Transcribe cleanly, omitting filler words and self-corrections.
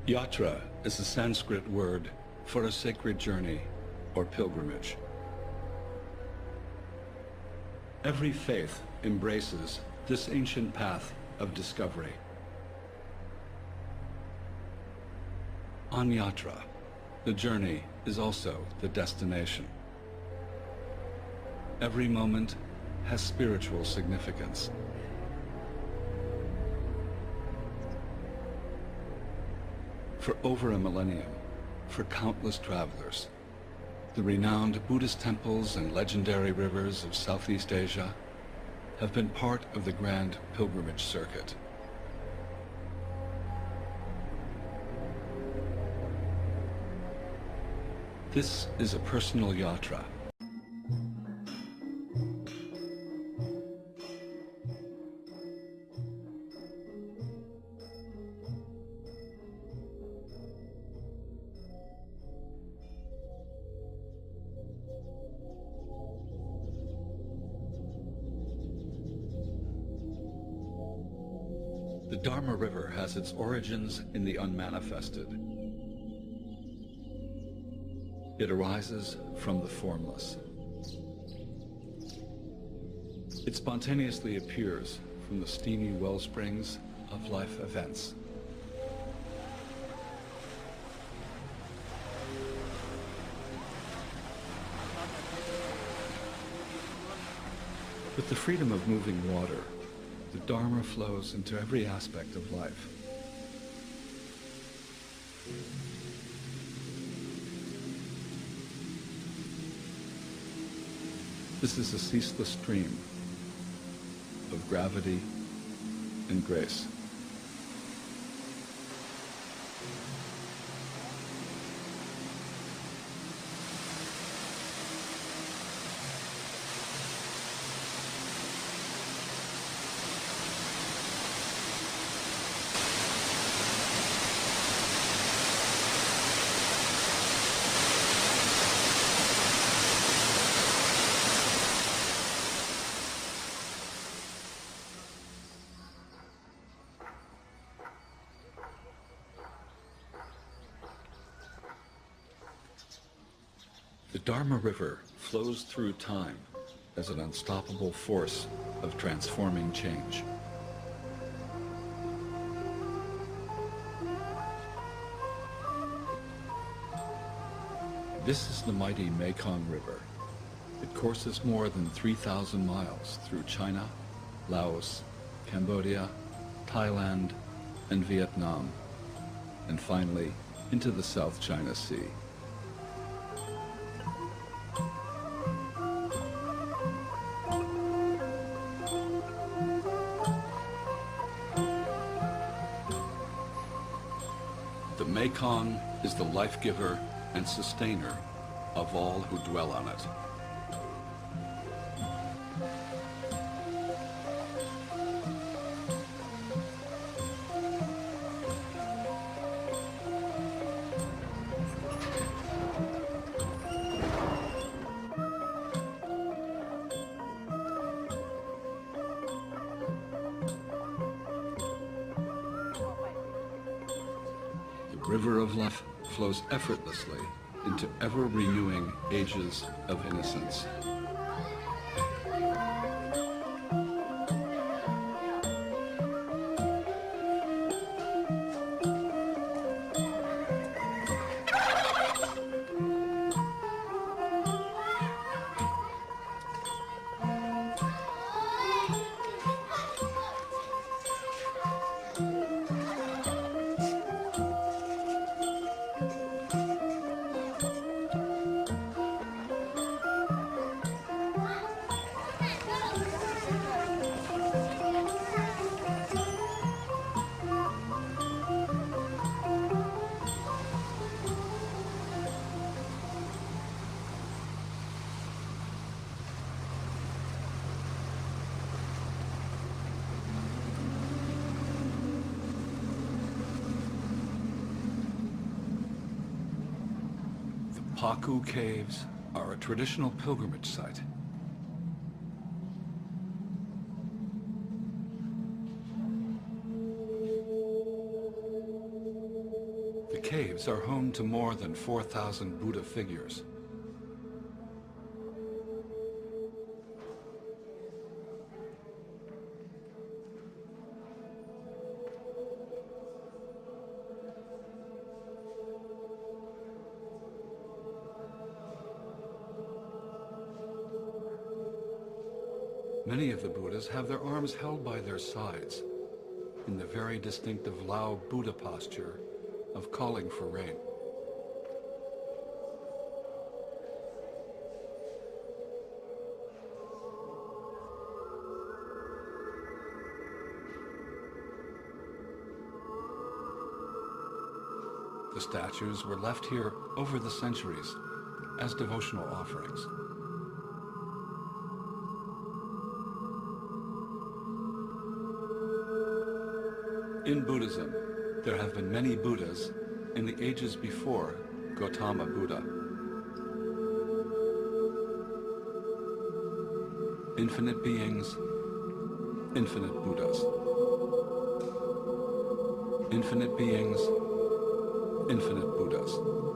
Yatra is a Sanskrit word for a sacred journey or pilgrimage. Every faith embraces this ancient path of discovery. On Yatra, the journey is also the destination. Every moment has spiritual significance. For over a millennium, for countless travelers, the renowned Buddhist temples and legendary rivers of Southeast Asia have been part of the grand pilgrimage circuit. This is a personal yatra. The Dharma River has its origins in the unmanifested. It arises from the formless. It spontaneously appears from the steamy wellsprings of life events. With the freedom of moving water, the Dharma flows into every aspect of life. This is a ceaseless stream of gravity and grace. The Dharma River flows through time as an unstoppable force of transforming change. This is the mighty Mekong River. It courses more than 3,000 miles through China, Laos, Cambodia, Thailand, and Vietnam, and finally into the South China Sea. The Mekong is the life-giver and sustainer of all who dwell on it. The river of life flows effortlessly into ever-renewing ages of innocence. Paku Caves are a traditional pilgrimage site. caves are home to more than 4,000 Buddha figures. Many of the Buddhas have their arms held by their sides in the very distinctive Lao Buddha posture of calling for rain. The statues were left here over the centuries as devotional offerings. In Buddhism, there have been many Buddhas in the ages before Gautama Buddha. Infinite beings, infinite Buddhas. Infinite beings, infinite Buddhas.